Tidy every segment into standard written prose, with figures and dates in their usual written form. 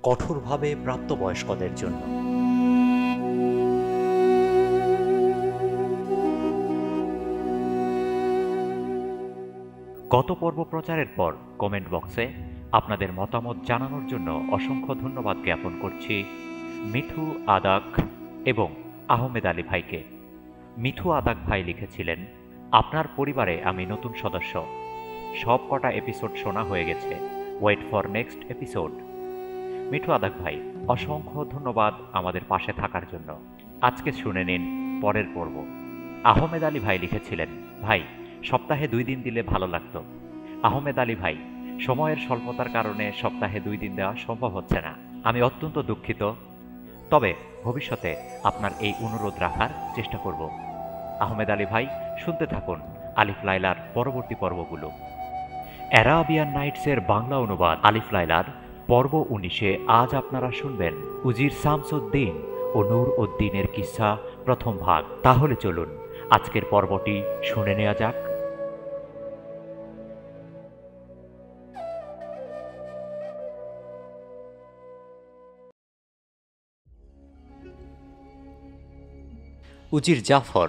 কঠোরভাবে প্রাপ্তবয়স্কদের জন্য। গত পর্ব প্রচারের পর কমেন্ট বক্সে আপনাদের মতামত জানানোর জন্য অসংখ্য ধন্যবাদ জ্ঞাপন করছি মিঠু আদাক এবং আহমেদ আলী ভাইকে। মিঠু আদাক ভাই লিখেছিলেন, আপনার পরিবারে আমি নতুন সদস্য, সব কটা এপিসোড শোনা হয়ে গেছে, wait for next episode. Mithu Adak ভাই, অসংখ্য ধন্যবাদ আমাদের পাশে থাকার জন্য। আজকে শুনে নিন পরের পর্ব। আহমেদ আলী ভাই লিখেছিলেন, ভাই সপ্তাহে 2 দিন দিলে ভালো লাগতো। আহমেদ আলী ভাই, সময়ের স্বল্পতার কারণে সপ্তাহে 2 দিন দেওয়া সম্ভব হচ্ছে না, আমি অত্যন্ত দুঃখিত। তবে ভবিষ্যতে আপনার এই অনুরোধ রাখার চেষ্টা করব। আহমেদ আলী ভাই, শুনতে থাকুন আলিফ লায়লার পরবর্তী পর্বগুলো। অ্যারাবিয়ান নাইটসের বাংলা অনুবাদ আলিফ লায়লার পর্ব 19-এ আজ আপনারা শুনবেন উজির শামসুদ্দিন ও নূর উদ্দিনের কিসসা প্রথম ভাগ। তাহলে চলুন আজকের পর্বটি শুনে নেওয়া যাক। উজির জাফর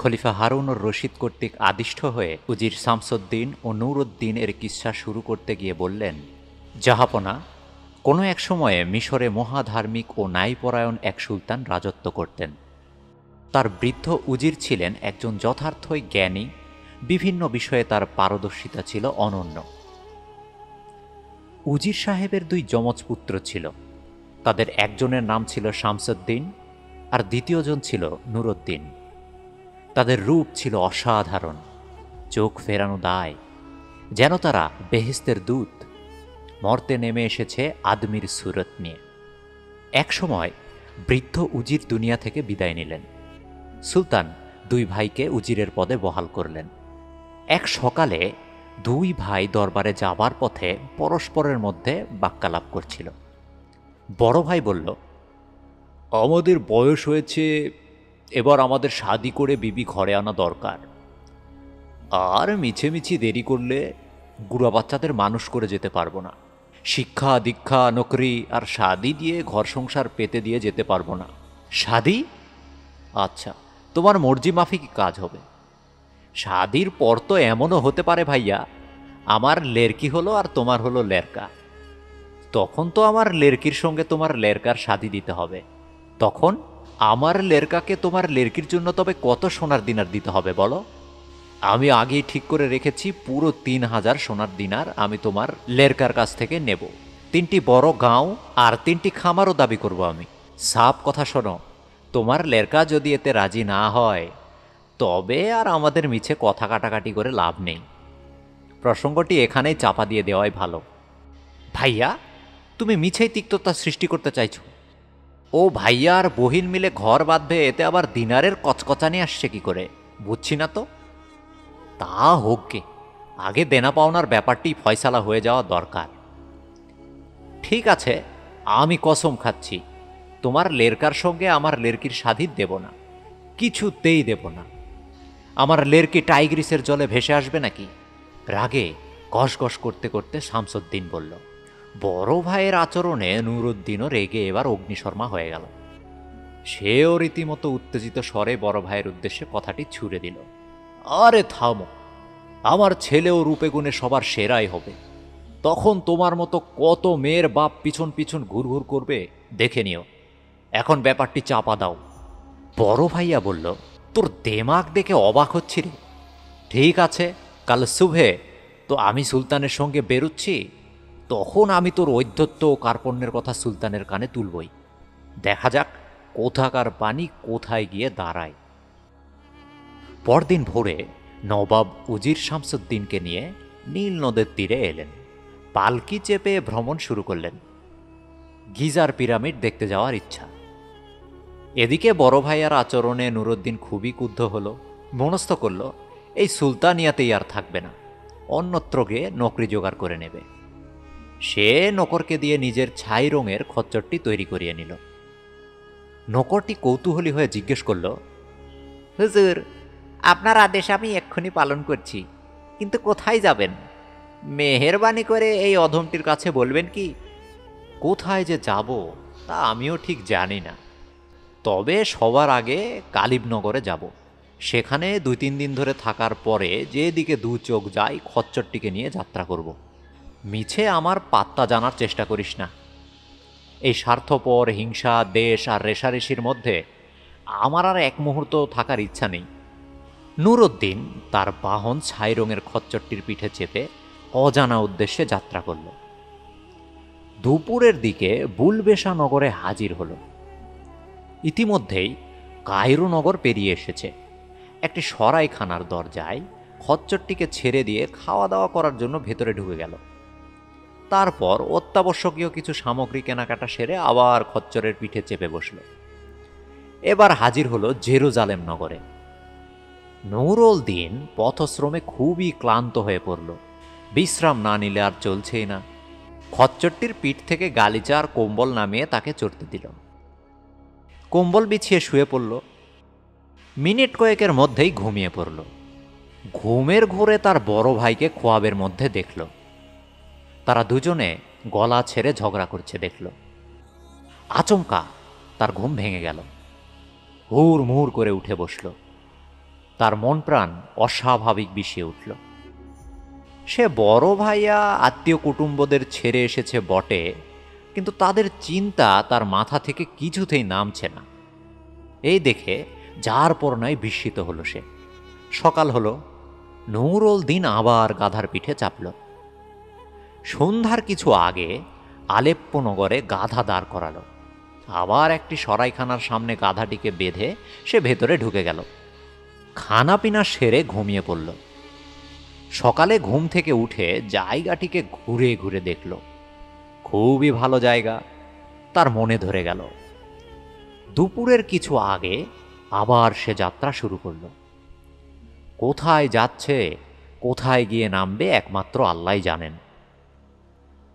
খলিফা হারুনুর রশিদ কর্তৃক আদিষ্ট হয়ে উজির শামসুদ্দিন ও নূর উদ্দিন এর কিসসা শুরু করতে গিয়ে বললেন, জাহাপনা, কোনো এক সময়ে মিশরে মহাধার্মিক ও ন্যায়পরায়ণ এক সুলতান রাজত্ব করতেন। তার বৃদ্ধ উজির ছিলেন একজন যথার্থই জ্ঞানী, বিভিন্ন বিষয়ে তার পারদর্শিতা ছিল অনন্য। উজির সাহেবের 2 যমজ পুত্র ছিল। তাদের একজনের নাম ছিল শামসুদ্দিন আর দ্বিতীয়জন ছিল নুরুদ্দিন। তাদের রূপ ছিল অসাধারণ, চোখ ফেরানো দায়, যেন তারা বেহেশতের দূত, মর্তে নেমে এসেছে আদমির সুরত নিয়ে। এক সময় বৃদ্ধ উজির দুনিয়া থেকে বিদায় নিলেন। সুলতান 2 ভাইকে উজিরের পদে বহাল করলেন। এক সকালে 2 ভাই দরবারে যাবার পথে পরস্পরের মধ্যে বাক্যালাপ করছিল। বড় ভাই বলল, আমাদের বয়স হয়েছে, এবার আমাদের শাদি করে বিবি ঘরে আনা দরকার। আর মিছেমিছি দেরি করলে গুড়া বাচ্চাদের মানুষ করে যেতে পারবো না। শিক্ষা দীক্ষা নকরি আর শাদি দিয়ে ঘর সংসার পেতে দিয়ে যেতে পারবো না। শাদি? আচ্ছা, তোমার মর্জি মাফিক কাজ হবে। শাদির পর তো এমনও হতে পারে ভাইয়া, আমার লেরকি হলো আর তোমার হলো লেরকা। তখন তো আমার লেরকির সঙ্গে তোমার লেরকার শাদি দিতে হবে। তখন আমার লেরকাকে তোমার লেরকির জন্য তবে কত সোনার দিনার দিতে হবে বলো? আমি আগেই ঠিক করে রেখেছি, পুরো 3000 সোনার দিনার আমি তোমার লেরকার কাছ থেকে নেব। 3টি বড় গাঁও আর 3টি খামারও দাবি করব আমি। সাফ কথা শোনো, তোমার লেরকা যদি এতে রাজি না হয় তবে আর আমাদের মিছে কথা কাটাকাটি করে লাভ নেই। প্রসঙ্গটি এখানেই চাপা দিয়ে দেওয়াই ভালো। ভাইয়া, তুমি মিছেই তিক্ততা সৃষ্টি করতে চাইছো। ও ভাইয়া আর বহিন মিলে ঘর বাঁধবে, এতে আবার দিনারের কচকচানি আসছে কি করে বুঝছি না তো। তা হোক গে, আগে দেনা পাওনার ব্যাপারটি ফয়সালা হয়ে যাওয়া দরকার। ঠিক আছে, আমি কসম খাচ্ছি তোমার লেরকার সঙ্গে আমার লেরকির শাদি দেব না, কিছুতেই দেব না। আমার লেরকি টাইগ্রিসের জলে ভেসে আসবে নাকি? রাগে গসগস করতে করতে শামসুদ্দিন বলল। বড় ভাইয়ের আচরণে নুরুদ্দিনও রেগে এবার অগ্নিশর্মা হয়ে গেল। সেও রীতিমতো উত্তেজিত স্বরে বড় ভাইয়ের উদ্দেশ্যে কথাটি ছুড়ে দিল, আরে থামো, আমার ছেলেও রূপে গুণে সবার সেরাই হবে। তখন তোমার মতো কত মেয়ের বাপ পিছন পিছন ঘুরঘুর করবে দেখে নিও। এখন ব্যাপারটি চাপা দাও। বড় ভাইয়া বলল, তোর দেমাগ দেখে অবাক হচ্ছি রে। ঠিক আছে, কাল শুভে তো আমি সুলতানের সঙ্গে বেরোচ্ছি, তখন আমি তোর ঔদ্ধত্য ও কার্পণ্যের কথা সুলতানের কানে তুলবই। দেখা যাক কোথাকার পানি কোথায় গিয়ে দাঁড়ায়। পরদিন ভোরে নবাব উজির শামসুদ্দিনকে নিয়ে নীল নদের তীরে এলেন। পালকি চেপে ভ্রমণ শুরু করলেন। গিজার পিরামিড দেখতে যাওয়ার ইচ্ছা। এদিকে বড় ভাইয়ার আচরণে নুরুদ্দিন খুবই ক্রুদ্ধ হল। মনস্থ করল এই সুলতানিয়াতেই আর থাকবে না, অন্যত্র গিয়ে নকরি জোগাড় করে নেবে। সে নকরকে দিয়ে নিজের ছাই রঙের খচ্চরটি তৈরি করিয়ে নিল। নকরটি কৌতূহলী হয়ে জিজ্ঞেস করল, হুজুর, আপনার আদেশ আমি এক্ষুনি পালন করছি, কিন্তু কোথায় যাবেন? মেহেরবানি করে এই অধমটির কাছে বলবেন কি কোথায় যে যাব তা আমিও ঠিক জানি না। তবে সবার আগে কালিবনগরে যাব। সেখানে 2-3 দিন ধরে থাকার পরে যেদিকে দু চোখ যায় খচ্চরটিকে নিয়ে যাত্রা করব। মিছে আমার পাত্তা জানার চেষ্টা করিস না। এই স্বার্থপর হিংসা, দেশ আর রেষারেষির মধ্যে আমার আর এক মুহূর্ত থাকার ইচ্ছা নেই। নুরুদ্দিন তার বাহন ছাই রঙের খচ্চরটির পিঠে চেপে অজানা উদ্দেশ্যে যাত্রা করল। দুপুরের দিকে বুলবেশা নগরে হাজির হল। ইতিমধ্যেই কায়রো নগর পেরিয়ে এসেছে। একটি সরাইখানার দরজায় খচ্চরটিকে ছেড়ে দিয়ে খাওয়া দাওয়া করার জন্য ভেতরে ঢুকে গেল। তারপর অত্যাবশ্যকীয় কিছু সামগ্রী কেনাকাটা সেরে আবার খচ্চরের পিঠে চেপে বসল। এবার হাজির হলো জেরুজালেম নগরে। নুরুল দিন পথশ্রমে খুবই ক্লান্ত হয়ে পড়ল। বিশ্রাম না নিলে আর চলছেই না। খচ্চরটির পিঠ থেকে গালিচা আর কম্বল নামিয়ে তাকে চড়তে দিল। কম্বল বিছিয়ে শুয়ে পড়ল। মিনিট কয়েকের মধ্যেই ঘুমিয়ে পড়ল। ঘুমের ঘোরে তার বড় ভাইকে খোয়াবের মধ্যে দেখল। তারা দুজনে গলা ছেড়ে ঝগড়া করছে দেখল। আচমকা তার ঘুম ভেঙে গেল। হুড় মুড় করে উঠে বসল। তার মন প্রাণ অস্বাভাবিক বিষিয়ে উঠল। সে বড় ভাইয়া আত্মীয় কুটুম্বদের ছেড়ে এসেছে বটে, কিন্তু তাদের চিন্তা তার মাথা থেকে কিছুতেই নামছে না। এই দেখে যার পর নাই বিস্মিত হলো সে। সকাল হলো। নুরুল দিন আবার গাধার পিঠে চাপল। সন্ধ্যার কিছু আগে আলেপ্পো নগরে গাধা দাঁড় করালো। আবার একটি সরাইখানার সামনে গাধাটিকে বেঁধে সে ভেতরে ঢুকে গেল। খানাপিনা সেরে ঘুমিয়ে পড়ল। সকালে ঘুম থেকে উঠে জায়গাটিকে ঘুরে ঘুরে দেখল। খুবই ভালো জায়গা, তার মনে ধরে গেল। দুপুরের কিছু আগে আবার সে যাত্রা শুরু করল। কোথায় যাচ্ছে, কোথায় গিয়ে নামবে একমাত্র আল্লাহই জানেন।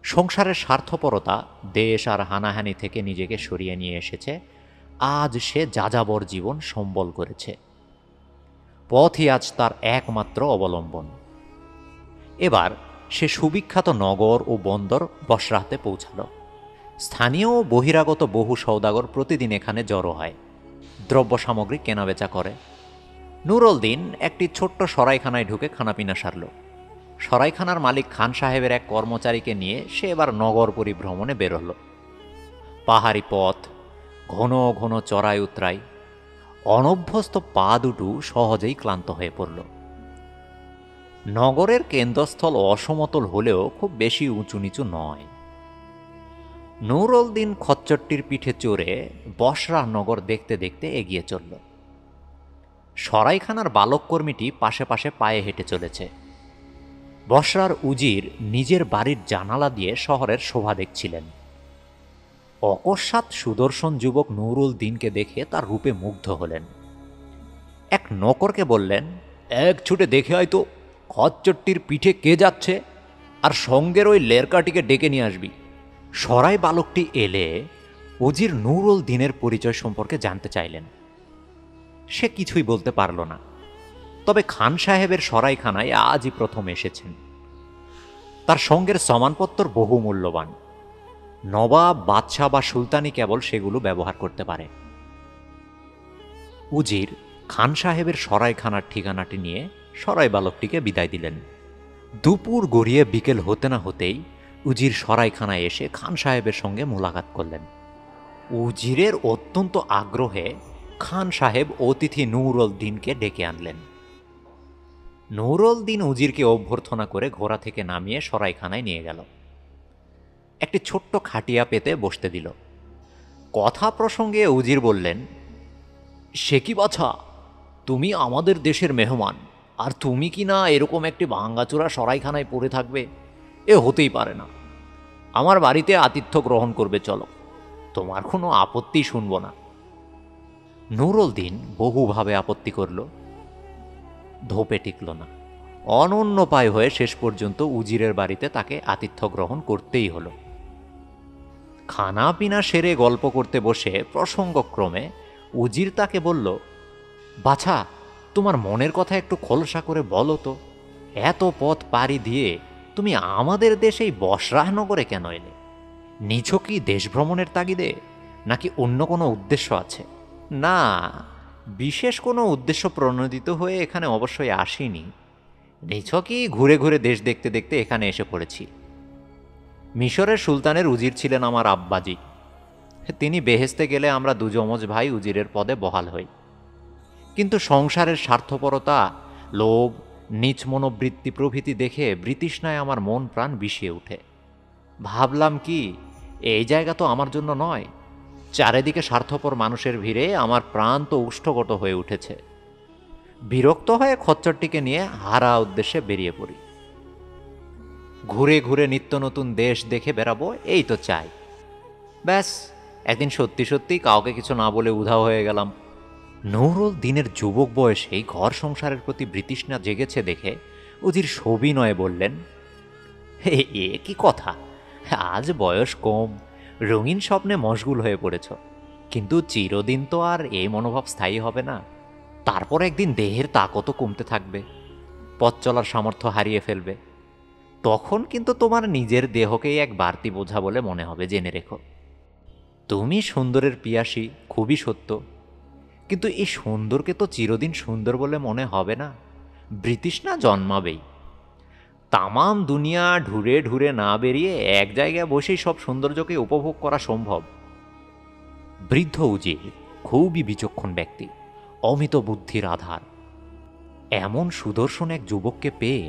সংসারের স্বার্থপরতা, দেশ আর হানাহানি থেকে নিজেকে সরিয়ে নিয়ে এসেছে। আজ সে যাযাবর জীবন সম্বল করেছে। পথই আজ তার একমাত্র অবলম্বন। এবার সে সুবিখ্যাত নগর ও বন্দর বসরাতে পৌঁছাল। স্থানীয় ও বহিরাগত বহু সওদাগর প্রতিদিন এখানে জড়ো হয়, দ্রব্য সামগ্রী কেনাবেচা করে। নুরুল দিন একটি ছোট্ট সরাইখানায় ঢুকে খানাপিনা সারল। সরাইখানার মালিক খান সাহেবের এক কর্মচারীকে নিয়ে সে এবার নগর পরিভ্রমণে বেরোল। পাহাড়ি পথ, ঘন ঘন চড়াই উতরাই, অনভ্যস্ত পা দুটো সহজেই ক্লান্ত হয়ে পড়ল। নগরের কেন্দ্রস্থল অসমতল হলেও খুব বেশি উঁচু নিচু নয়। নুরুল দিন খচ্চরটির পিঠে চড়ে বসরা নগর দেখতে দেখতে এগিয়ে চলল। সরাইখানার বালক কর্মীটি পাশে পাশে পায়ে হেঁটে চলেছে। বসরার উজির নিজের বাড়ির জানালা দিয়ে শহরের শোভা দেখছিলেন। অকস্মাৎ সুদর্শন যুবক নুরুল দিনকে দেখে তার রূপে মুগ্ধ হলেন। এক নকরকে বললেন, এক ছুটে দেখে আয় তো খচ্চরটির পিঠে কে যাচ্ছে, আর সঙ্গের ওই লেরকাটিকে ডেকে নিয়ে আসবি। সরাই বালকটি এলে উজির নুরুল দিনের পরিচয় সম্পর্কে জানতে চাইলেন। সে কিছুই বলতে পারল না। তবে খান সাহেবের সরাইখানায় আজই প্রথম এসেছেন। তার সঙ্গের সমানপত্র বহু মূল্যবান। নবাব, বাদশাহ বা সুলতানি কেবল সেগুলো ব্যবহার করতে পারে। উজির খান সাহেবের সরাইখানার ঠিকানাটি নিয়ে সরাই বালকটিকে বিদায় দিলেন। দুপুর গড়িয়ে বিকেল হতে না হতেই উজির সরাইখানায় এসে খান সাহেবের সঙ্গে মোলাকাত করলেন। উজিরের অত্যন্ত আগ্রহে খান সাহেব অতিথি নুরুল দিনকে ডেকে আনলেন। নুরুল দিন উজিরকে অভ্যর্থনা করে ঘোড়া থেকে নামিয়ে সরাইখানায় নিয়ে গেল। একটি ছোট্ট খাটিয়া পেতে বসতে দিল। কথা প্রসঙ্গে উজির বললেন, সে কি বাছা, তুমি আমাদের দেশের মেহমান, আর তুমি কি না এরকম একটি ভাঙ্গাচোরা সরাইখানায় পড়ে থাকবে? এ হতেই পারে না। আমার বাড়িতে আতিথ্য গ্রহণ করবে, চলো, তোমার কোনো আপত্তি শুনব না। নুরুল দিন বহুভাবে আপত্তি করল, ধোপে টিকল না। অনন্যপায় হয়ে শেষ পর্যন্ত উজিরের বাড়িতে তাকে আতিথ্য গ্রহণ করতেই হলো। খানা পিনা সেরে গল্প করতে বসে প্রসঙ্গক্রমে উজির তাকে বলল, বাছা, তোমার মনের কথা একটু খোলসা করে বলো তো, এত পথ পাড়ি দিয়ে তুমি আমাদের দেশেই বসরাহ নগরে কেন এলে? নিছকই দেশ ভ্রমণের তাগিদে, নাকি অন্য কোনো উদ্দেশ্য আছে? না, বিশেষ কোনো উদ্দেশ্য প্রণোদিত হয়ে এখানে অবশ্যই আসিনি। নিছকই ঘুরে ঘুরে দেশ দেখতে দেখতে এখানে এসে পড়েছি। মিশরের সুলতানের উজির ছিলেন আমার আব্বাজি। তিনি বেহেস্তে গেলে আমরা দুজমজ ভাই উজিরের পদে বহাল হই। কিন্তু সংসারের স্বার্থপরতা, লোভ, নীচ মনোবৃত্তি প্রভৃতি দেখে বৃতৃষ্ণায় আমার মন প্রাণ বিষিয়ে ওঠে। ভাবলাম কি, এই জায়গা তো আমার জন্য নয়। চারিদিকে স্বার্থপর মানুষের ভিড়ে আমার প্রাণ তো উষ্ঠগত হয়ে উঠেছে। বিরক্ত হয়ে খচ্চরটিকে নিয়ে হারা উদ্দেশ্যে বেরিয়ে পড়ি। ঘুরে ঘুরে নিত্য নতুন দেশ দেখে বেড়াবো, এই তো চাই। ব্যাস, একদিন সত্যি সত্যি কাউকে কিছু না বলে উধাও হয়ে গেলাম। নুরুল দিনের যুবক বয়সেই ঘর সংসারের প্রতি বৃতৃষ্ণা জেগেছে দেখে উজির সবিনয়ে বললেন, এ কি কথা, আজ বয়স কম, রঙিন স্বপ্নে মশগুল হয়ে পড়েছ, কিন্তু চিরদিন তো আর এই মনোভাব স্থায়ী হবে না। তারপর একদিন দেহের তাকতও কমতে থাকবে, পথ চলার সামর্থ্য হারিয়ে ফেলবে। তখন কিন্তু তোমার নিজের দেহকেই এক বাড়তি বোঝা বলে মনে হবে, জেনে রেখো। তুমি সুন্দরের পিয়াসী, খুবই সত্য, কিন্তু এই সুন্দরকে তো চিরদিন সুন্দর বলে মনে হবে না, বৃতৃষ্ণা জন্মাবেই। তামাম দুনিয়া ঢুরে ঢুরে না বেরিয়ে এক জায়গায় বসেই সব সৌন্দর্যকে উপভোগ করা সম্ভব। বৃদ্ধ উজির খুবই বিচক্ষণ ব্যক্তি, অমিত বুদ্ধির আধার। এমন সুদর্শন এক যুবককে পেয়ে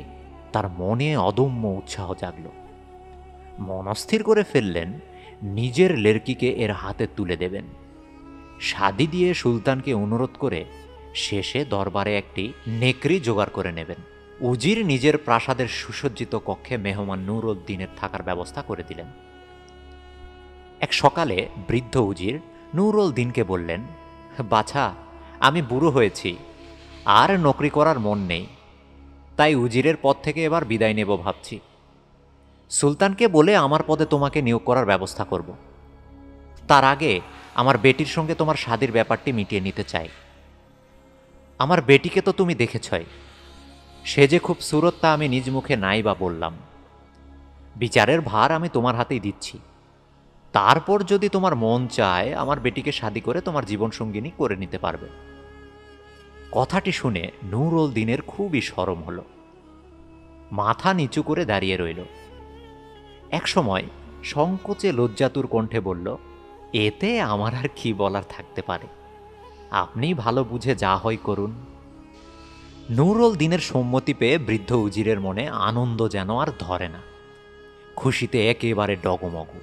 তার মনে অদম্য উৎসাহ জাগল। মনস্থির করে ফেললেন নিজের লেরকিকে এর হাতে তুলে দেবেন। শাদি দিয়ে সুলতানকে অনুরোধ করে শেষে দরবারে একটি নেকড়ি জোগাড় করে নেবেন। উজির নিজের প্রাসাদের সুসজ্জিত কক্ষে মেহমান নুরউদ্দিনের থাকার ব্যবস্থা করে দিলেন। এক সকালে বৃদ্ধ উজির নুরউদ্দিনকে বললেন, বাছা, আমি বুড়ো হয়েছি, আর নকরি করার মন নেই, তাই উজিরের পদ থেকে এবার বিদায় নেব ভাবছি। সুলতানকে বলে আমার পদে তোমাকে নিয়োগ করার ব্যবস্থা করব। তার আগে আমার বেটির সঙ্গে তোমার শাদীর ব্যাপারটি মিটিয়ে নিতে চাই। আমার বেটিকে তো তুমি দেখেছই, সে যে খুব সুরত তা আমি নিজ মুখে নাই বা বললাম। বিচারের ভার আমি তোমার হাতেই দিচ্ছি। তারপর যদি তোমার মন চায়, আমার বেটিকে শাদী করে তোমার জীবনসঙ্গিনী করে নিতে পারবে। কথাটি শুনে নুরউদ্দিনের খুবই শরম হল, মাথা নিচু করে দাঁড়িয়ে রইল। একসময় সংকোচে লজ্জাতুর কণ্ঠে বলল, এতে আমার আর কি বলার থাকতে পারে, আপনি ভালো বুঝে যা হয় করুন। নুরউদ্দিনের সম্মতি পেয়ে বৃদ্ধ উজিরের মনে আনন্দ যেন আর ধরে না, খুশিতে একেবারে ডগমগু।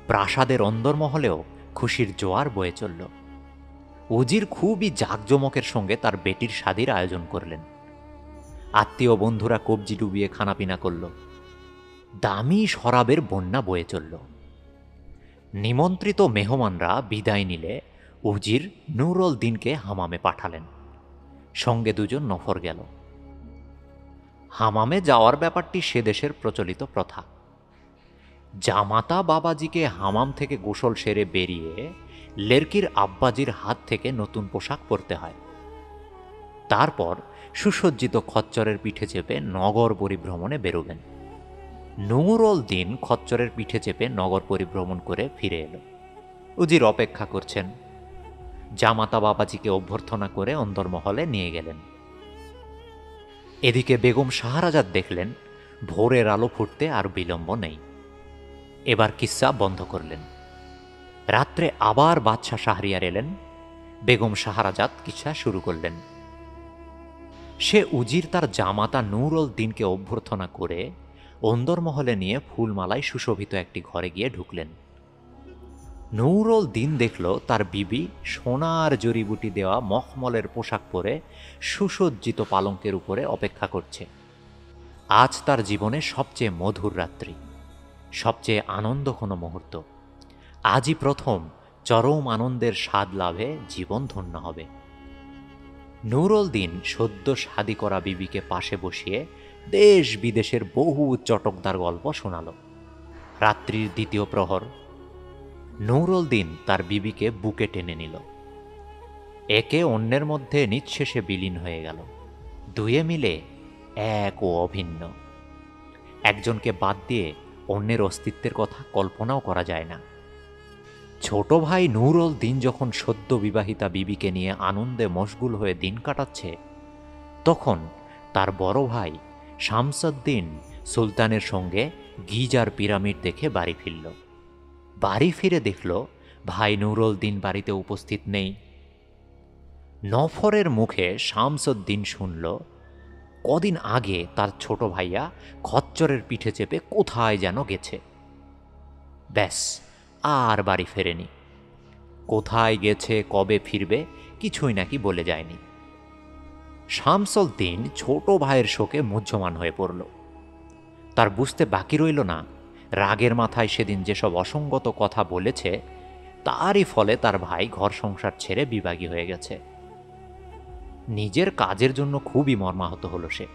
প্রাসাদের অন্দরমহলেও খুশির জোয়ার বয়ে চলল। উজির খুবই জাঁকজমকের সঙ্গে তার বেটির শাদীর আয়োজন করলেন। আত্মীয় বন্ধুরা কবজি ডুবিয়ে খানাপিনা করল, দামি শরাবের বন্যা বয়ে চলল। নিমন্ত্রিত মেহমানরা বিদায় নিলে উজির নুরউদ্দিনকে হামামে পাঠালেন, সঙ্গে দুজন নফর গেল। হামামে যাওয়ার ব্যাপারটি সে দেশের প্রচলিত প্রথা। জামাতা বাবাজিকে হামাম থেকে গোসল সেরে বেরিয়ে লেরকির আব্বাজির হাত থেকে নতুন পোশাক পরতে হয়। তারপর সুসজ্জিত খচ্চরের পিঠে চেপে নগর পরিভ্রমণে বেরোবেন। নুরউদ্দিন খচ্চরের পিঠে চেপে নগর পরিভ্রমণ করে ফিরে এলো। উজির অপেক্ষা করছেন। জামাতা বাবাজিকে অভ্যর্থনা করে অন্দরমহলে নিয়ে গেলেন। এদিকে বেগম শাহরাজাদ দেখলেন ভোরের আলো ফুটতে আর বিলম্ব নেই। এবার কিস্সা বন্ধ করলেন। রাত্রে আবার বাদশাহ শাহরিয়ার এলেন। বেগম শাহরাজাদ কিস্সা শুরু করলেন। সে উজির তার জামাতা নুরউদ্দিনকে অভ্যর্থনা করে অন্দরমহলে নিয়ে ফুলমালায় সুশোভিত একটি ঘরে গিয়ে ঢুকলেন। নুরউদ্দিন দেখল তার বিবি সোনার জড়িবুটি দেওয়া মখমলের পোশাক পরে সুসজ্জিত পালঙ্কের উপরে অপেক্ষা করছে। আজ তার জীবনে সবচেয়ে মধুর রাত্রি, সবচেয়ে আনন্দঘন মুহূর্ত। আজই প্রথম চরম আনন্দের স্বাদ লাভে জীবন ধন্য হবে। নুরউদ্দিন সদ্য শাদী করা বিবিকে পাশে বসিয়ে দেশ বিদেশের বহু চটকদার গল্প শোনাল। রাত্রির দ্বিতীয় প্রহর। নুরউদ্দিন তার বিবিকে বুকে টেনে নিল। একে অন্যের মধ্যে নিঃশেষে বিলীন হয়ে গেল। দুয়ে মিলে এক ও অভিন্ন। একজনকে বাদ দিয়ে অন্যের অস্তিত্বের কথা কল্পনাও করা যায় না। ছোট ভাই নুরুল দিন যখন সদ্য বিবাহিতা বিবিকে নিয়ে আনন্দে মশগুল হয়ে দিন কাটাচ্ছে, তখন তার বড় ভাই শামসুদ্দিন সুলতানের সঙ্গে গিজার পিরামিড দেখে বাড়ি ফিরল। বাড়ি ফিরে দেখল ভাই নুরুল দিন বাড়িতে উপস্থিত নেই। নফরের মুখে শামসুদ্দিন শুনল কদিন আগে তার ছোট ভাইয়া খচ্চরের পিঠে চেপে কোথায় যেন গেছে। ব্যাস, আর বাড়ি ফেরেনি। কোথায় গেছে, কবে ফিরবে, কিছুই নাকি বলে যায়নি। শামসুদ্দিন ছোট ভাইয়ের শোকে মুহ্যমান হয়ে পড়ল। তার বুঝতে বাকি রইল না, রাগের মাথায় সেদিন যেসব অসঙ্গত কথা বলেছে তারই ফলে তার ভাই ঘর সংসার ছেড়ে বিভাগী হয়ে গেছে। নিজের কাজের জন্য খুবই মর্মাহত হল সে।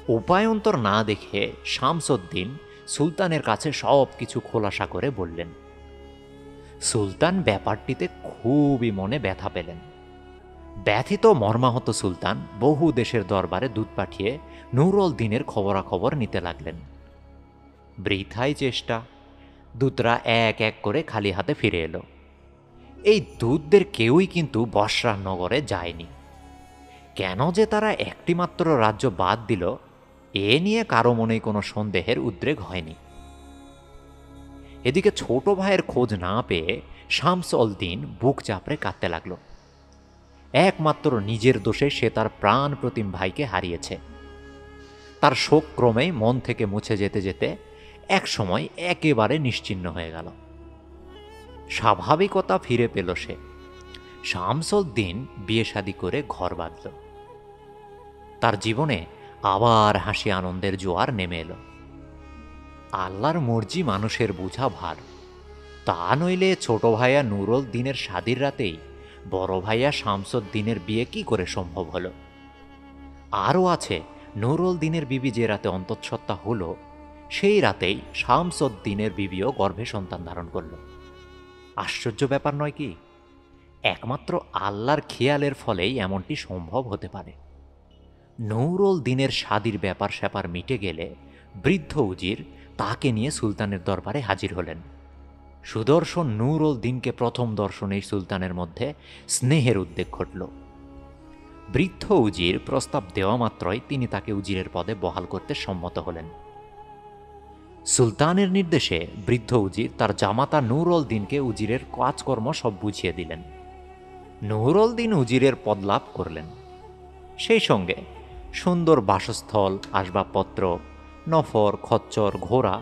উপায়ন্তর না দেখে শামসুদ্দিন সুলতানের কাছে সব কিছু খোলাসা করে বললেন। সুলতান ব্যাপারটিতে খুবই মনে ব্যথা পেলেন। ব্যথিত মর্মাহত সুলতান বহু দেশের দরবারে দূত পাঠিয়ে নুরুল দিনের খবরাখবর নিতে লাগলেন। বৃথাই চেষ্টা, দূতরা এক এক করে খালি হাতে ফিরে এলো। এই দূতদের কেউই কিন্তু বসরার নগরে যায়নি। কেন যে তারা একটিমাত্র রাজ্য বাদ দিল, এ নিয়ে কারো মনেই কোনো সন্দেহের উদ্রেক হয়নি। এদিকে ছোট ভাইয়ের খোঁজ না পেয়ে শামসুদ্দিন বুক চাপড়ে কাঁদতে লাগল। একমাত্র নিজের দোষে সে তার প্রাণ প্রতিম ভাইকে হারিয়েছে। তার শোক ক্রমেই মন থেকে মুছে যেতে যেতে একসময় একেবারে নিশ্চিহ্ন হয়ে গেল। স্বাভাবিকতা ফিরে পেল সে। শামসুদ্দিন বিয়ে শাদী করে ঘর বাঁধল। তার জীবনে আবার হাসি আনন্দের জোয়ার নেমে এলো। আল্লাহর মর্জি মানুষের বুঝা ভার। তা নইলে ছোট ভাইয়া নুরুল দিনের শাদির রাতেই বড় ভাইয়া শামসুদ্দিনের বিয়ে কি করে সম্ভব হলো? আরও আছে, নুরুল দিনের বিবি যে রাতে অন্তঃসত্ত্বা হলো, সেই রাতেই শামসুদ্দিনের বিবিও গর্ভে সন্তান ধারণ করল। আশ্চর্য ব্যাপার নয় কি? একমাত্র আল্লাহর খেয়ালের ফলেই এমনটি সম্ভব হতে পারে। নুরুল দিনের শাদির ব্যাপার স্যাপার মিটে গেলে বৃদ্ধ উজির তাকে নিয়ে সুলতানের দরবারে হাজির হলেন। সুদর্শন নুরুল দিনকে প্রথম দর্শনেই সুলতানের মধ্যে স্নেহের উদ্বেগ ঘটল। বৃদ্ধ উজির প্রস্তাব দেওয়া মাত্রই তিনি তাকে উজিরের পদে বহাল করতে সম্মত হলেন। সুলতানের নির্দেশে বৃদ্ধ উজির তার জামাতা নুরুল দিনকে উজিরের কাজকর্ম সব বুঝিয়ে দিলেন। নুরুল দিন উজিরের পদ লাভ করলেন। সেই সঙ্গে সুন্দর বাসস্থল, আসবাবপত্র, নফর, খচ্চর, ঘোড়া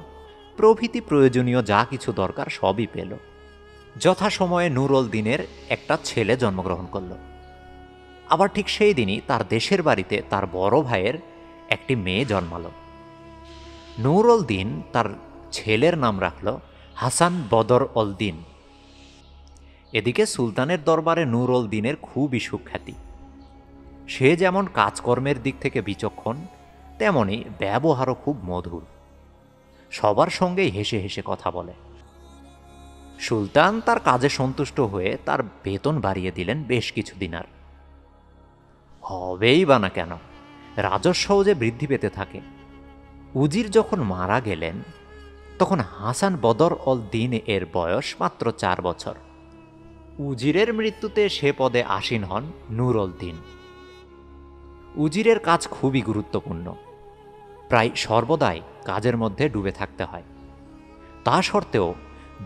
প্রভৃতি প্রয়োজনীয় যা কিছু দরকার সবই পেল। যথাসময়ে নুরুল দিনের একটা ছেলে জন্মগ্রহণ করল। আবার ঠিক সেই দিনই তার দেশের বাড়িতে তার বড় ভাইয়ের একটি মেয়ে জন্মালো। নুরুল দিন তার ছেলের নাম রাখল হাসান বদর অল দিন। এদিকে সুলতানের দরবারে নুরুল দিনের খুবই সুখ্যাতি। সে যেমন কাজকর্মের দিক থেকে বিচক্ষণ, তেমনি ব্যবহারও খুব মধুর। সবার সঙ্গেই হেসে হেসে কথা বলে। সুলতান তার কাজে সন্তুষ্ট হয়ে তার বেতন বাড়িয়ে দিলেন বেশ কিছু দিনার। হবেই বা না কেন, রাজস্বও যে বৃদ্ধি পেতে থাকে। উজির যখন মারা গেলেন, তখন হাসান বদর অল দিন এর বয়স মাত্র 4 বছর। উজিরের মৃত্যুতে সে পদে আসীন হন নুরুল দিন। উজিরের কাজ খুবই গুরুত্বপূর্ণ। প্রায় সর্বদাই কাজের মধ্যে ডুবে থাকতে হয়। তা সত্ত্বেও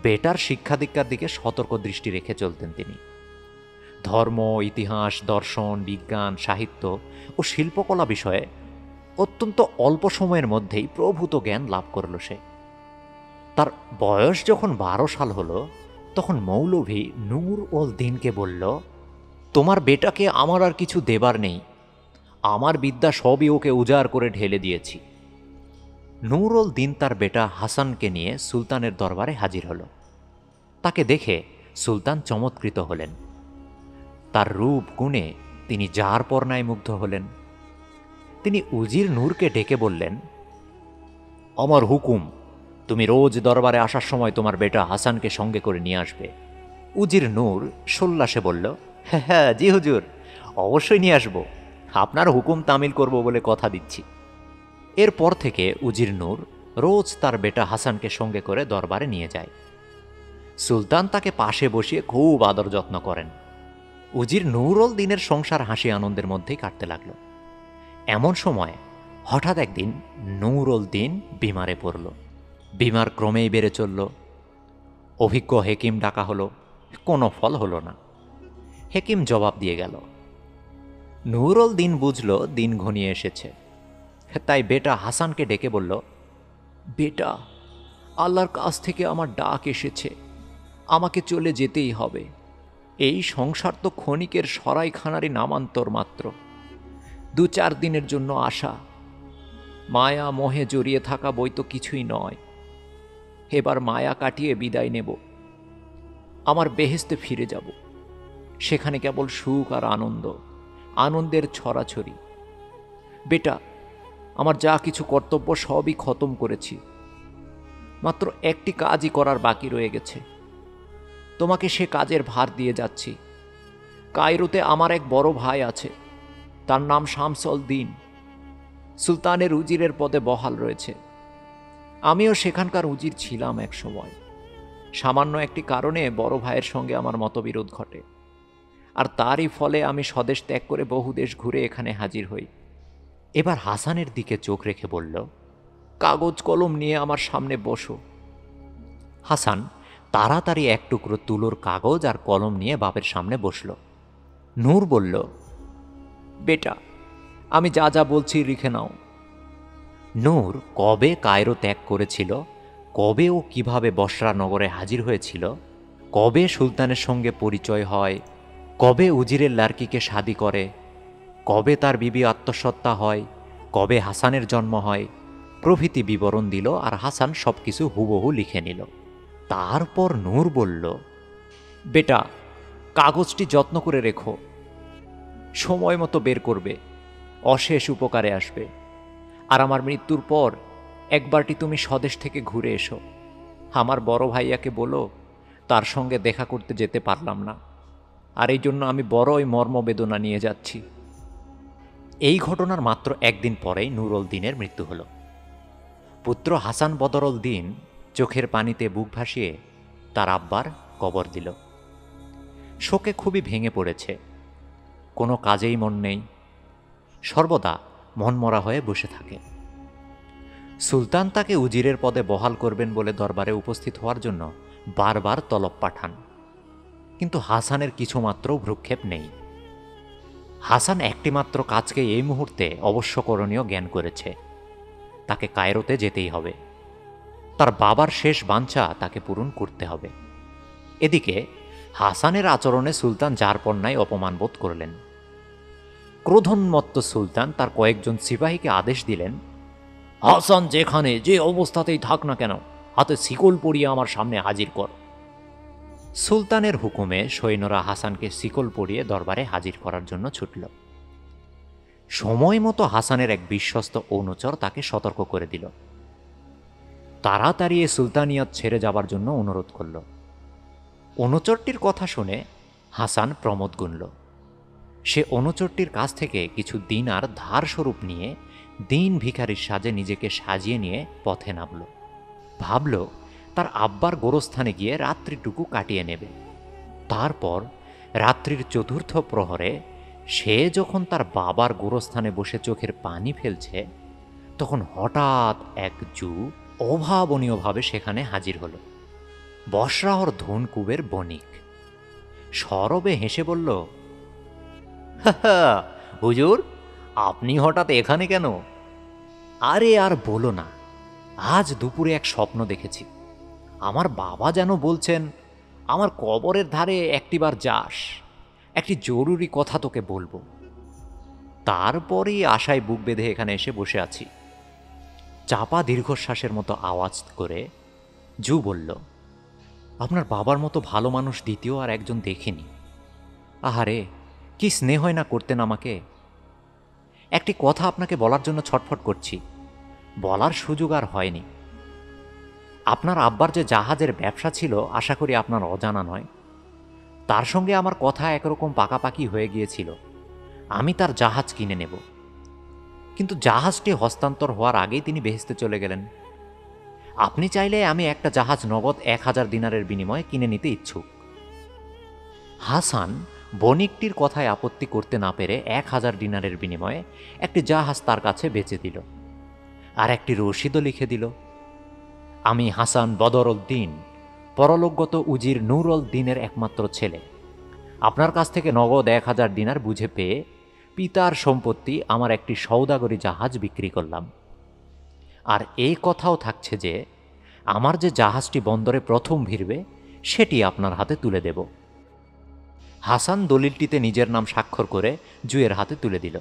বেটার শিক্ষা দীক্ষার দিকে সতর্ক দৃষ্টি রেখে চলতেন তিনি। ধর্ম, ইতিহাস, দর্শন, বিজ্ঞান, সাহিত্য ও শিল্পকলা বিষয়ে অত্যন্ত অল্প সময়ের মধ্যেই প্রভূত জ্ঞান লাভ করল সে। তার বয়স যখন 12 সাল হলো, তখন মৌলভী নুরুল দিনকে বলল, তোমার বেটাকে আমার আর কিছু দেবার নেই, আমার বিদ্যা সবই ওকে উজাড় করে ঢেলে দিয়েছি। নুরুল দিন তার বেটা হাসানকে নিয়ে সুলতানের দরবারে হাজির হল। তাকে দেখে সুলতান চমৎকৃত হলেন। তার রূপ গুণে তিনি যার পর্নায় মুগ্ধ হলেন। তিনি উজির নূরকে ডেকে বললেন, আমার হুকুম, তুমি রোজ দরবারে আসার সময় তোমার বেটা হাসানকে সঙ্গে করে নিয়ে আসবে। উজির নূর সোল্লাসে বলল, হ্যাঁ হ্যাঁ জি হুজুর, অবশ্যই নিয়ে আসবো। আপনার হুকুম তামিল করব বলে কথা দিচ্ছি। এরপর থেকে উজির নূর রোজ তার বেটা হাসানকে সঙ্গে করে দরবারে নিয়ে যায়। সুলতান তাকে পাশে বসিয়ে খুব আদর যত্ন করেন। উজির নুরুল দিনের সংসার হাসি আনন্দের মধ্যেই কাটতে লাগলো। এমন সময় হঠাৎ একদিন নুরুল দিন বিমারে পড়ল। বিমার ক্রমেই বেড়ে চলল। অভিজ্ঞ হেকিম ডাকা হলো, কোনো ফল হলো না। হেকিম জবাব দিয়ে গেল। নুরুল দিন বুঝল দিন ঘনিয়ে এসেছে, তাই বেটা হাসানকে ডেকে বলল, বেটা, আল্লাহর কাছ থেকে আমার ডাক এসেছে, আমাকে চলে যেতেই হবে। এই সংসার তো ক্ষণিকের সরাইখানারই নামান্তর মাত্র, 2-4 দিনের জন্য আসা। মায়া মোহে জড়িয়ে থাকা বই তো কিছুই নয়। এবার মায়া কাটিয়ে বিদায় নেব, আমার বেহেশতে ফিরে যাব। সেখানে কেবল সুখ আর আনন্দ, আনন্দের ছড়াছড়ি। বেটা, আমার যা কিছু কর্তব্য সবই খতম করেছি, মাত্র একটি কাজই করার বাকি রয়ে গেছে। তোমাকে সে কাজের ভার দিয়ে যাচ্ছি। কায়রোতে আমার এক বড় ভাই আছে, তার নাম শামসুল দিন, সুলতানের উজিরের পদে বহাল রয়েছে। আমিও সেখানকার উজির ছিলাম এক সময়। সামান্য একটি কারণে বড় ভাইয়ের সঙ্গে আমার মতবিরোধ ঘটে, আর তারই ফলে আমি স্বদেশ ত্যাগ করে বহু দেশ ঘুরে এখানে হাজির হই। এবার হাসানের দিকে চোখ রেখে বলল, কাগজ কলম নিয়ে আমার সামনে বসো। হাসান তাড়াতাড়ি এক টুকরো তুলোর কাগজ আর কলম নিয়ে বাপের সামনে বসল। নূর বলল, বেটা, আমি যা যা বলছি লিখে নাও। নূর কবে কায়রো ত্যাগ করেছিল, কবে ও কিভাবে বসরা নগরে হাজির হয়েছিল, কবে সুলতানের সঙ্গে পরিচয় হয়, কবে উজিরের লার্কিকে শাদি করে, কবে তার বিবি আত্মসত্ত্বা হয়, কবে হাসানের জন্ম হয় প্রভৃতি বিবরণ দিল, আর হাসান সব কিছু হুবহু লিখে নিল। তারপর নূর বলল, বেটা, কাগজটি যত্ন করে রেখো, সময় মতো বের করবে, অশেষ উপকারে আসবে। আর আমার মৃত্যুর পর একবারটি তুমি স্বদেশ থেকে ঘুরে এসো। আমার বড় ভাইয়াকে বলো তার সঙ্গে দেখা করতে যেতে পারলাম না, আর এই জন্য আমি বড়ই মর্মবেদনা নিয়ে যাচ্ছি। এই ঘটনার মাত্র একদিন পরেই নুরুল দিনের মৃত্যু হল। পুত্র হাসান বদরুল দিন চোখের পানিতে বুক ভাসিয়ে তার আব্বার কবর দিল। শোকে খুবই ভেঙে পড়েছে, কোনো কাজেই মন নেই, সর্বদা মনমরা হয়ে বসে থাকে। সুলতান তাকে উজিরের পদে বহাল করবেন বলে দরবারে উপস্থিত হওয়ার জন্য বারবার তলব পাঠান, কিন্তু হাসানের কিছুমাত্র ভ্রুক্ষেপ নেই। হাসান একটিমাত্র কাজকে এই মুহূর্তে অবশ্যকরণীয় জ্ঞান করেছে, তাকে কায়রোতে যেতেই হবে। তার বাবার শেষ বাঞ্ছা তাকে পূরণ করতে হবে। এদিকে হাসানের আচরণে সুলতান জারপন্নায় অপমান বোধ করলেন। ক্রোধোন্মত্ত সুলতান তার কয়েকজন সিপাহীকে আদেশ দিলেন, হাসান যেখানে যে অবস্থাতেই থাক না কেন, হাতে শিকল পরিয়ে আমার সামনে হাজির কর। সুলতানের হুকুমে সৈন্যরা হাসানকে শিকল পরিয়ে দরবারে হাজির করার জন্য ছুটল। সময় মতো হাসানের এক বিশ্বস্ত অনুচর তাকে সতর্ক করে দিল। তাড়াতাড়ি সুলতানিয়ত ছেড়ে যাবার জন্য অনুরোধ করল। অনুচরটির কথা শুনে হাসান প্রমোদ গুনল। সে অনুচরটির কাছ থেকে কিছু দিনার ধার স্বরূপ নিয়ে দিন ভিখারির সাজে নিজেকে সাজিয়ে নিয়ে পথে নামল। ভাবল তার আব্বার গোরস্থানে গিয়ে রাত্রিটুকু কাটিয়ে নেবে। তারপর রাত্রির চতুর্থ প্রহরে সে যখন তার বাবার গোরস্থানে বসে চোখের পানি ফেলছে, তখন হঠাৎ এক জু অভাবনীয়ভাবে সেখানে হাজির হল। বসরাহর ধনকুবের বণিক সরবে হেসে বলল, হুজুর, আপনি হঠাৎ এখানে কেন? আরে আর বলো না, আজ দুপুরে এক স্বপ্ন দেখেছি। আমার বাবা যেন বলছেন, আমার কবরের ধারে একটিবার যাস, একটি জরুরি কথা তোকে বলবো। তারপরেই আশায় বুক বেঁধে এখানে এসে বসে আছি। চাপা দীর্ঘশ্বাসের মতো আওয়াজ করে জু বলল, আপনার বাবার মতো ভালো মানুষ দ্বিতীয় আর একজন দেখিনি। আহারে, কি স্নেহই না করতেন আমাকে। একটি কথা আপনাকে বলার জন্য ছটফট করছি, বলার সুযোগ আর হয়নি। আপনার আব্বার যে জাহাজের ব্যবসা ছিল, আশা করি আপনার অজানা নয়। তার সঙ্গে আমার কথা একরকম পাকাপাকি হয়ে গিয়েছিল, আমি তার জাহাজ কিনে নেব। কিন্তু জাহাজটি হস্তান্তর হওয়ার আগেই তিনি বেহেশতে চলে গেলেন। আপনি চাইলে আমি একটা জাহাজ নগদ 1000 দিনারের বিনিময়ে কিনে নিতে ইচ্ছুক। হাসান বণিকটির কথায় আপত্তি করতে না পেরে 1000 দিনারের বিনিময়ে একটি জাহাজ তার কাছে বেচে দিল, আর একটি রসিদও লিখে দিল। আমি হাসান বদরউদ্দিন, পরলোকগত উজির নুরুল দ্বীনের একমাত্র ছেলে। আপনার কাছ থেকে নগদ 1000 দিনার বুঝে পেয়ে পিতার সম্পত্তি আমার একটি সওদাগরি জাহাজ বিক্রি করলাম। আর এই কথাও থাকছে যে আমার যে জাহাজটি বন্দরে প্রথম ভিড়বে সেটি আপনার হাতে তুলে দেব। হাসান দলিলটিতে নিজের নাম স্বাক্ষর করে জুয়ের হাতে তুলে দিল।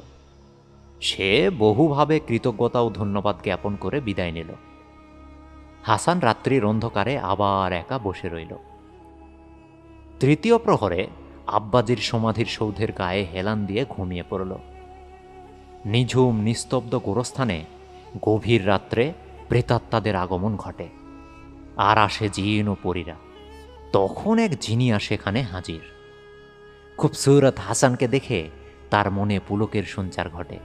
সে বহুভাবে কৃতজ্ঞতা ও ধন্যবাদ জ্ঞাপন করে বিদায় নিল। হাসান রাত্রির অন্ধকারে আবার একা বসে রইল। তৃতীয় প্রহরে আব্বাজির সমাধির সৌধের গায়ে হেলান দিয়ে ঘুমিয়ে পড়ল। নিঝুম নিস্তব্ধ গোরস্থানে গভীর রাত্রে প্রেতাত্মাদের আগমন ঘটে, আর আসে জিন ও পরীরা। তখন এক জিনিয়া সেখানে হাজির। খুবসুরত হাসানকে দেখে তার মনে পুলকের সঞ্চার ঘটে।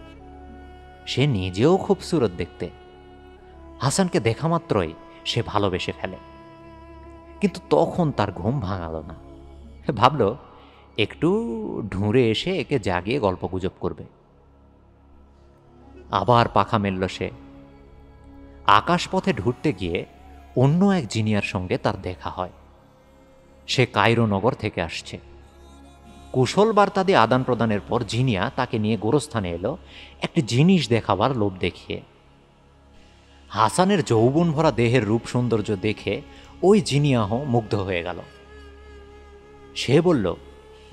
সে নিজেও খুবসুরত দেখতে। হাসানকে দেখা মাত্রই সে ভালোবেসে ফেলে। কিন্তু তখন তার ঘুম ভাঙাল না। ভাবল একটু ঢুঁড়ে এসে একে জাগিয়ে গল্পগুজব করবে। আবার পাখা মেলল সে। আকাশপথে ঢুঁড়তে গিয়ে অন্য এক জিনিয়ার সঙ্গে তার দেখা হয়। সে কায়রো নগর থেকে আসছে। কুশল বার্তাদি আদান প্রদানের পর জিনিয়া তাকে নিয়ে গোরস্থানে এলো একটি জিনিস দেখাবার লোভ দেখিয়ে। হাসানের যৌবন ভরা দেহের রূপ সৌন্দর্য দেখে ওই জিনিয়াহ মুগ্ধ হয়ে গেল। সে বলল,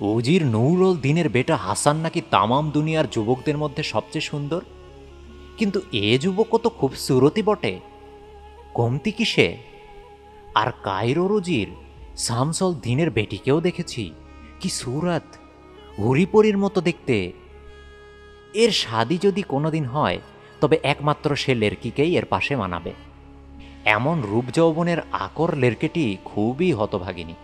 উজির নুরুল দ্বীনের বেটা হাসান নাকি তামাম দুনিয়ার যুবকদের মধ্যে সবচেয়ে সুন্দর। কিন্তু এ যুবকও তো খুব সুরতি বটে, কমতি কি সে? আর কায়রোর উজির শামসুল দ্বীনের বেটিকেও দেখেছি, কি সুরাত, হুরিপরির মতো দেখতে। এর শাদি যদি কোনোদিন হয় তবে একমাত্র সে লেরকিকেই এর পাশে মানাবে। এমন রূপ যৌবনের আকর লেরকেটি খুবই হতভাগিনী।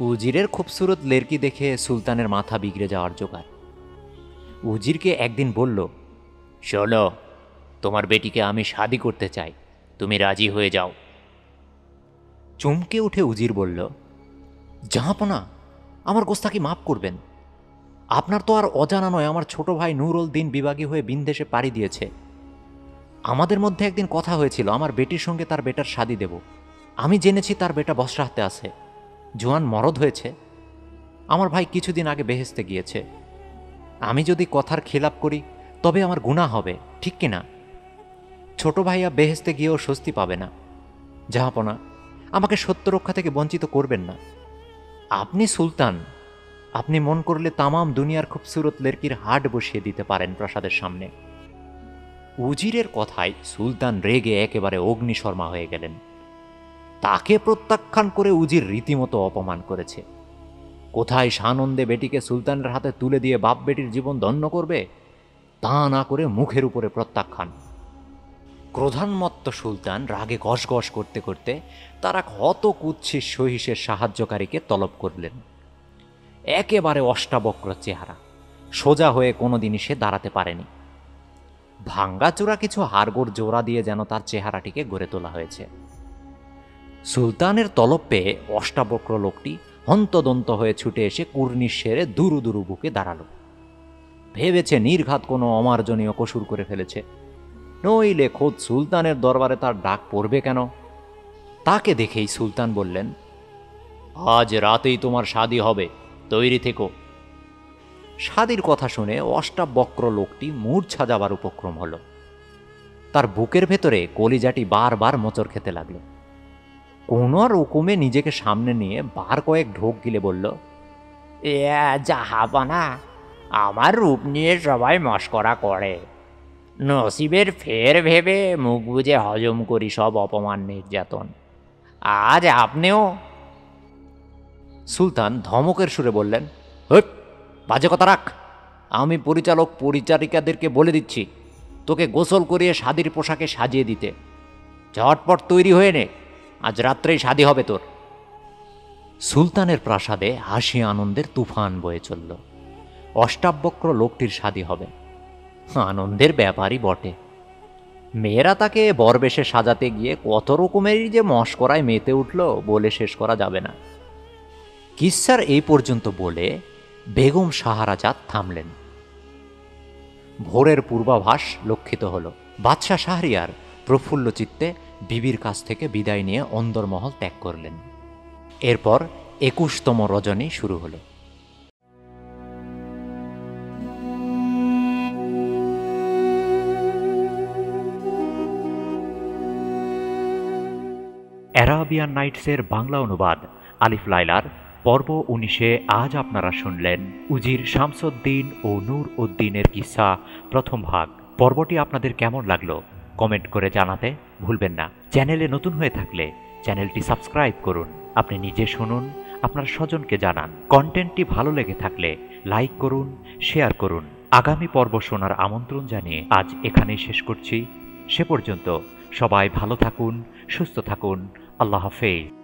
উজিরের খুবসুরত লেরকি দেখে সুলতানের মাথা বিগড়ে যাওয়ার জোগাড়। উজিরকে একদিন বলল, শোনো, তোমার বেটিকে আমি শাদি করতে চাই, তুমি রাজি হয়ে যাও। চমকে উঠে উজির বলল, জাহাপনা, আমার গোস্তাকি মাফ করবেন। আপনার তো আর অজানা নয় আমার ছোট ভাই নুরুল দ্বীন বিভাগী হয়ে বিন্দেশে পাড়ি দিয়েছে। আমাদের মধ্যে একদিন কথা হয়েছিল আমার বেটির সঙ্গে তার বেটার শাদি দেব। আমি জেনেছি তার বেটা বসরাতে আছে, জোয়ান মরদ হয়েছে। আমার ভাই কিছুদিন আগে বেহেস্তে গিয়েছে। আমি যদি কথার খিলাপ করি তবে আমার গুনাহ হবে, ঠিক কিনা? ছোট ভাইয়া বেহেস্তে গিয়েও স্বস্তি পাবে না। জাহাপনা, আমাকে সত্য রক্ষা থেকে বঞ্চিত করবেন না। আপনি সুলতান, আপনি মন করলে তামাম দুনিয়ার খুবসুরত লেরকির হাট বসিয়ে দিতে পারেন প্রাসাদের সামনে। উজিরের কথায় সুলতান রেগে একেবারে অগ্নিশর্মা হয়ে গেলেন। তাকে প্রত্যাখ্যান করে উজির রীতিমতো অপমান করেছে। কোথায় সানন্দে বেটিকে সুলতানের হাতে তুলে দিয়ে বাপ বেটির জীবন ধন্য করবে, তা না করে মুখের উপরে প্রত্যাখ্যান। ক্রোধান্মত্ত সুলতান রাগে গসগস করতে করতে তার এক হতকুৎসিত সহিসের সাহায্যকারীকে তলব করলেন। একেবারে অষ্টাবক্র চেহারা, সোজা হয়ে কোনোদিনই সে দাঁড়াতে পারেনি। ভাঙ্গাচোরা কিছু হাড়গোড় জোড়া দিয়ে যেন তার চেহারাটিকে গড়ে তোলা হয়েছে। সুলতানের তলব পেয়ে অষ্টাবক্র লোকটি হন্তদন্ত হয়ে ছুটে এসে কুর্নিশ সেরে দুরু দুরু বুকে দাঁড়ালো। ভেবেছে নির্ঘাত কোনো অমার্জনীয় কসুর করে ফেলেছে, নইলে খোদ সুলতানের দরবারে তার ডাক পড়বে কেন? তাকে দেখেই সুলতান বললেন, আজ রাতেই তোমার শাদী হবে, তৈরি থেকো। শাদীর কথা শুনে অষ্টাবক্র লোকটি মূর্ছা যাবার উপক্রম হল। তার বুকের ভেতরে কলিজাটি বারবার মোচড় খেতে লাগলো। কোনো রকমে নিজেকে সামনে নিয়ে বার কয়েক ঢোক গিলে বলল, জাহাপানা, আমার রূপ নিয়ে সবাই মস্করা করে। নসিবের ফের ভেবে মুখ বুজে হজম করি সব অপমান নির্যাতন। আজ আপনিও। সুলতান ধমকের সুরে বললেন, হট, বাজে কথা রাখ। আমি পরিচালক পরিচারিকাদেরকে বলে দিচ্ছি তোকে গোসল করিয়ে শাদীর পোশাকে সাজিয়ে দিতে। ঝটপট তৈরি হয়ে নে, আজ রাত্রেই শাদী হবে তোর। সুলতানের প্রাসাদে হাসি আনন্দের তুফান বয়ে চলল। অষ্টাবক্র লোকটির শাদী হবে, আনন্দের ব্যাপারই বটে। মেয়েরা তাকে বরবেশে সাজাতে গিয়ে কত রকমেরই যে মশকরায় মেতে উঠল বলে শেষ করা যাবে না। কিস্সার এই পর্যন্ত বলে বেগম শাহরাজাদ থামলেন। ভোরের পূর্বাভাস লক্ষিত হল। বাদশাহ শাহরিয়ার প্রফুল্ল চিত্তে বিবির কাছ থেকে বিদায় নিয়ে অন্দরমহল ত্যাগ করলেন। এরপর ২১তম রজনী শুরু হলো। অ্যারাবিয়ান নাইটসের বাংলা অনুবাদ আলিফ লায়লার পর্ব ১৯-এ আজ আপনারা শুনলেন উজির শামসুদ্দিন ও নূর উদ্দিনের কিসসা প্রথম ভাগ। পর্বটি আপনাদের কেমন লাগলো কমেন্ট করে জানাতে ভুলবেন না। চ্যানেলে নতুন হয়ে থাকলে চ্যানেলটি সাবস্ক্রাইব করুন। আপনি নিজে শুনুন, আপনার স্বজনকে জানান। কন্টেন্টটি ভালো লেগে থাকলে লাইক করুন, শেয়ার করুন। আগামী পর্ব শোনার আমন্ত্রণ জানিয়ে আজ এখানেই শেষ করছি। সে পর্যন্ত সবাই ভালো থাকুন, সুস্থ থাকুন। আল্লাহ হাফেজ।